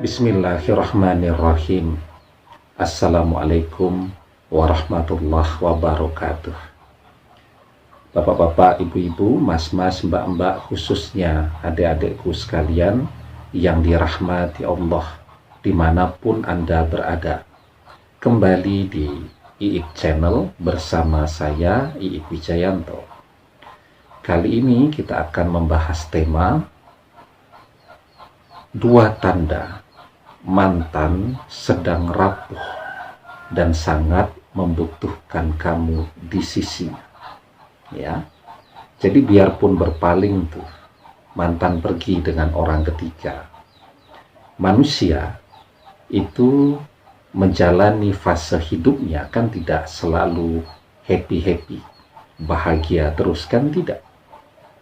Bismillahirrahmanirrahim. Assalamualaikum warahmatullahi wabarakatuh. Bapak-bapak, ibu-ibu, mas-mas, mbak-mbak, khususnya adik-adikku sekalian yang dirahmati Allah dimanapun Anda berada. Kembali di IIK Channel bersama saya, IIK Wijayanto. Kali ini kita akan membahas tema dua tanda mantan sedang rapuh dan sangat membutuhkan kamu di sisinya. Ya, jadi biarpun berpaling tuh mantan pergi dengan orang ketiga, manusia itu menjalani fase hidupnya kan tidak selalu happy, bahagia terus kan tidak.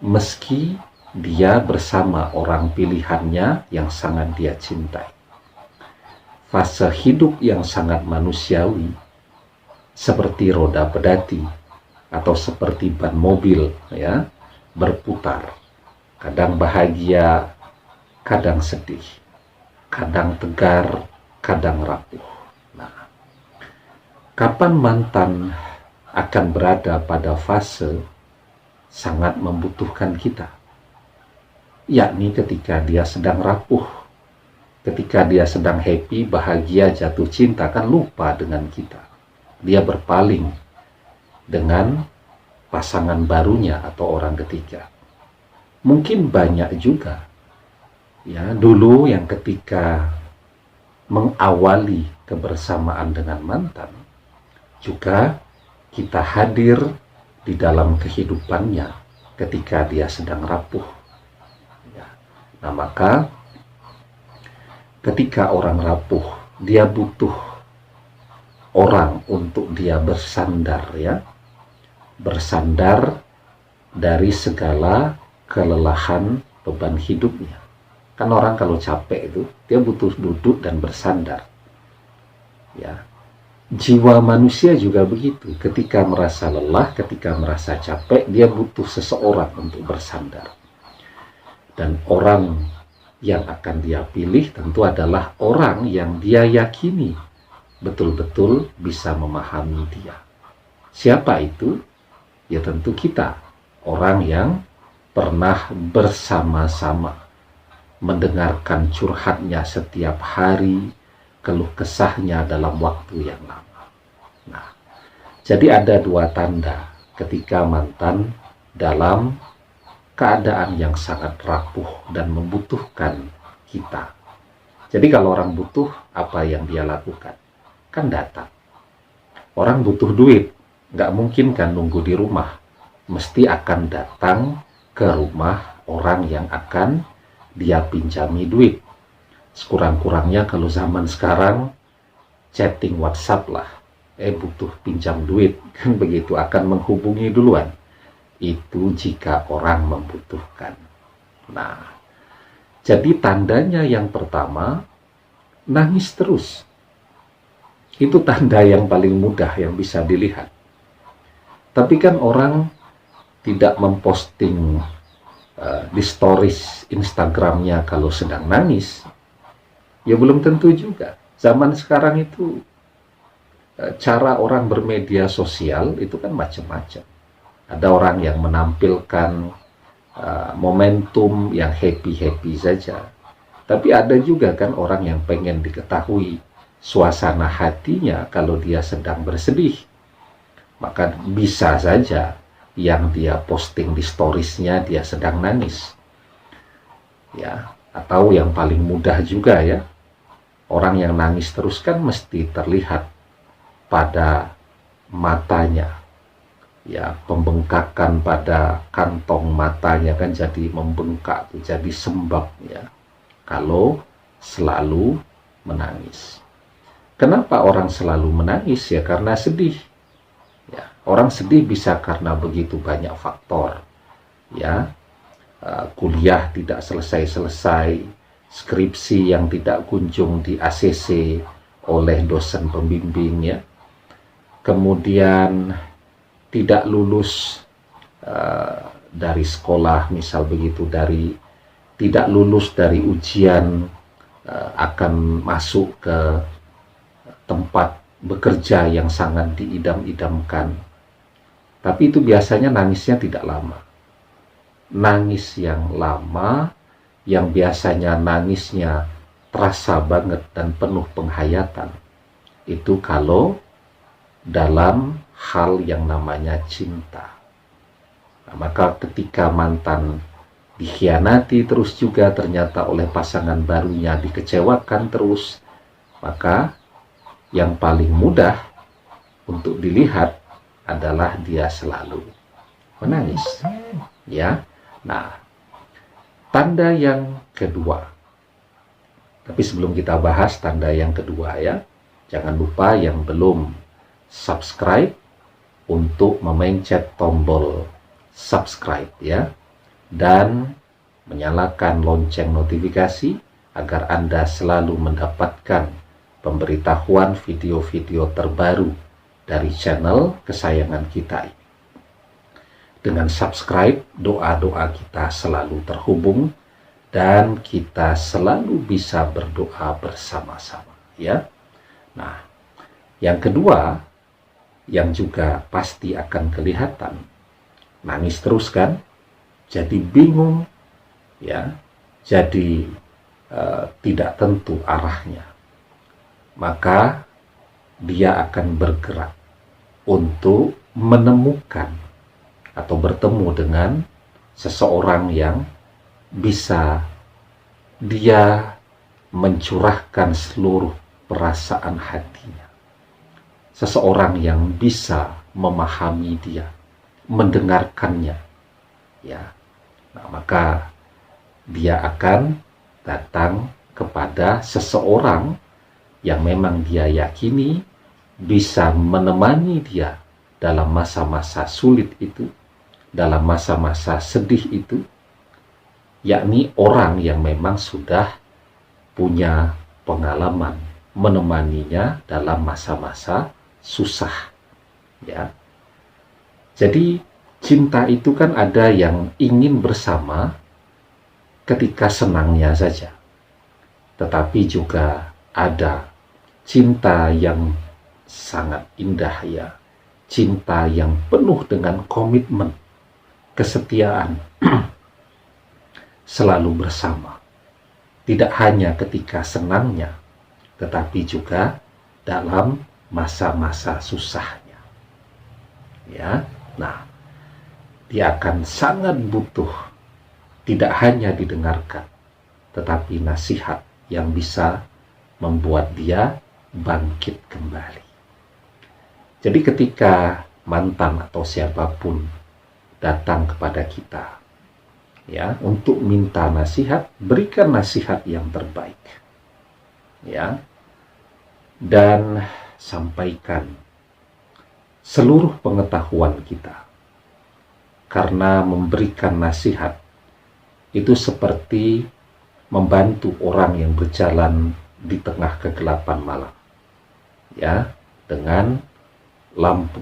Meski dia bersama orang pilihannya yang sangat dia cintai. Fase hidup yang sangat manusiawi, seperti roda pedati atau seperti ban mobil, ya, berputar. Kadang bahagia, kadang sedih, kadang tegar, kadang rapuh. Nah, kapan mantan akan berada pada fase sangat membutuhkan kita? Yakni ketika dia sedang rapuh, ketika dia sedang happy, bahagia, jatuh cinta, kan lupa dengan kita. Dia berpaling dengan pasangan barunya atau orang ketiga. Mungkin banyak juga ya dulu yang ketika mengawali kebersamaan dengan mantan juga kita hadir di dalam kehidupannya ketika dia sedang rapuh ya. Nah, maka ketika orang rapuh, dia butuh orang untuk dia bersandar, ya, bersandar dari segala kelelahan beban hidupnya. Kan orang kalau capek itu dia butuh duduk dan bersandar, ya. Jiwa manusia juga begitu. Ketika merasa lelah, ketika merasa capek, dia butuh seseorang untuk bersandar. Dan orang yang akan dia pilih tentu adalah orang yang dia yakini betul-betul bisa memahami dia. Siapa itu? Ya tentu kita, orang yang pernah bersama-sama mendengarkan curhatnya setiap hari, keluh kesahnya dalam waktu yang lama. Nah, jadi ada dua tanda ketika mantan dalam keadaan yang sangat rapuh dan membutuhkan kita. Jadi kalau orang butuh, apa yang dia lakukan? Kan datang. Orang butuh duit, nggak mungkin kan nunggu di rumah. Mesti akan datang ke rumah orang yang akan dia pinjami duit. Sekurang-kurangnya kalau zaman sekarang chatting WhatsApp lah, butuh pinjam duit, kan begitu, akan menghubungi duluan. Itu jika orang membutuhkan. Nah, jadi tandanya yang pertama, nangis terus. Itu tanda yang paling mudah yang bisa dilihat. Tapi kan orang tidak memposting di stories Instagramnya kalau sedang nangis. Ya belum tentu juga. Zaman sekarang itu cara orang bermedia sosial itu kan macam-macam. Ada orang yang menampilkan momentum yang happy saja. Tapi ada juga kan orang yang pengen diketahui suasana hatinya kalau dia sedang bersedih. Maka bisa saja yang dia posting di storiesnya dia sedang nangis. Ya, atau yang paling mudah juga ya, orang yang nangis terus kan mesti terlihat pada matanya. Ya, pembengkakan pada kantong matanya kan jadi membengkak, jadi sembab ya, kalau selalu menangis. Kenapa orang selalu menangis? Ya karena sedih. Ya, orang sedih bisa karena begitu banyak faktor. Ya, kuliah tidak selesai-selesai, skripsi yang tidak kunjung di ACC oleh dosen pembimbing, ya. Kemudian tidak lulus dari sekolah, misal begitu, tidak lulus dari ujian akan masuk ke tempat bekerja yang sangat diidam-idamkan. Tapi itu biasanya nangisnya tidak lama. Nangis yang lama, yang biasanya nangisnya terasa banget dan penuh penghayatan, itu kalau dalam hal yang namanya cinta. Nah, maka ketika mantan dikhianati terus juga ternyata oleh pasangan barunya, dikecewakan terus, maka yang paling mudah untuk dilihat adalah dia selalu menangis, ya. Nah, tanda yang kedua. Tapi sebelum kita bahas tanda yang kedua ya, jangan lupa yang belum subscribe untuk memencet tombol subscribe ya, dan menyalakan lonceng notifikasi agar Anda selalu mendapatkan pemberitahuan video-video terbaru dari channel kesayangan kita ini. Dengan subscribe, doa-doa kita selalu terhubung dan kita selalu bisa berdoa bersama-sama ya. Nah, yang kedua yang juga pasti akan kelihatan, nangis terus kan, jadi bingung ya, jadi tidak tentu arahnya, maka dia akan bergerak untuk menemukan atau bertemu dengan seseorang yang bisa dia mencurahkan seluruh perasaan hatinya, seseorang yang bisa memahami dia, mendengarkannya ya. Nah, maka dia akan datang kepada seseorang yang memang dia yakini bisa menemani dia dalam masa-masa sulit itu, dalam masa-masa sedih itu, yakni orang yang memang sudah punya pengalaman menemaninya dalam masa-masa susah ya. Jadi cinta itu kan ada yang ingin bersama ketika senangnya saja, tetapi juga ada cinta yang sangat indah ya, cinta yang penuh dengan komitmen, kesetiaan, selalu bersama, tidak hanya ketika senangnya, tetapi juga dalam masa-masa susahnya ya. Nah, dia akan sangat butuh tidak hanya didengarkan, tetapi nasihat yang bisa membuat dia bangkit kembali. Jadi ketika mantan atau siapapun datang kepada kita ya untuk minta nasihat, berikan nasihat yang terbaik ya, dan sampaikan seluruh pengetahuan kita, karena memberikan nasihat itu seperti membantu orang yang berjalan di tengah kegelapan malam ya, dengan lampu.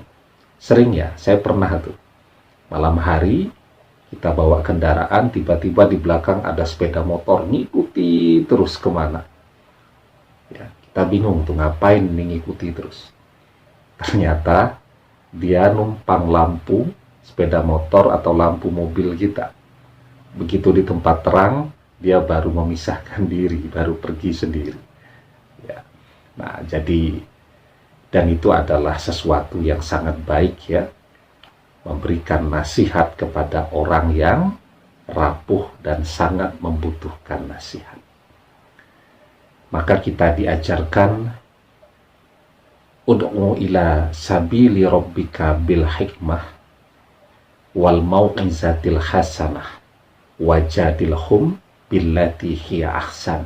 Sering ya, saya pernah tuh malam hari kita bawa kendaraan, tiba-tiba di belakang ada sepeda motor ngikuti terus kemana ya, kita bingung tuh ngapain nih ngikuti terus. Ternyata dia numpang lampu sepeda motor atau lampu mobil kita. Begitu di tempat terang, dia baru memisahkan diri, baru pergi sendiri ya. Nah, jadi dan itu adalah sesuatu yang sangat baik ya, memberikan nasihat kepada orang yang rapuh dan sangat membutuhkan nasihat. Maka kita diajarkan ud'u ila sabili rabbika bil hikmah wal mau'izatil hasanah wajadilhum billati hiya ahsan.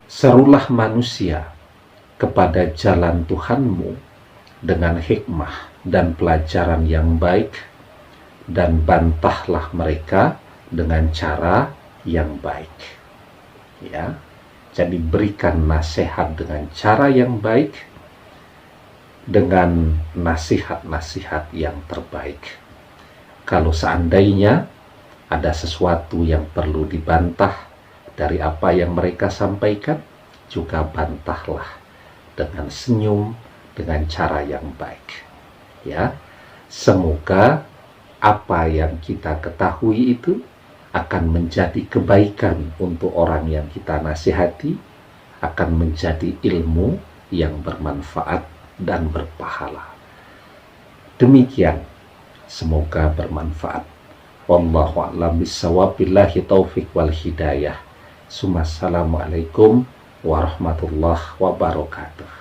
Serulah manusia kepada jalan Tuhanmu dengan hikmah dan pelajaran yang baik, dan bantahlah mereka dengan cara yang baik ya. Jadi berikan nasihat dengan cara yang baik, dengan nasihat-nasihat yang terbaik. Kalau seandainya ada sesuatu yang perlu dibantah dari apa yang mereka sampaikan, juga bantahlah dengan senyum, dengan cara yang baik. Ya, semoga apa yang kita ketahui itu akan menjadi kebaikan untuk orang yang kita nasihati, akan menjadi ilmu yang bermanfaat dan berpahala. Demikian, semoga bermanfaat. Wallahu a'lam bishawab, billahi taufik wal hidayah. Assalamualaikum warahmatullahi wabarakatuh.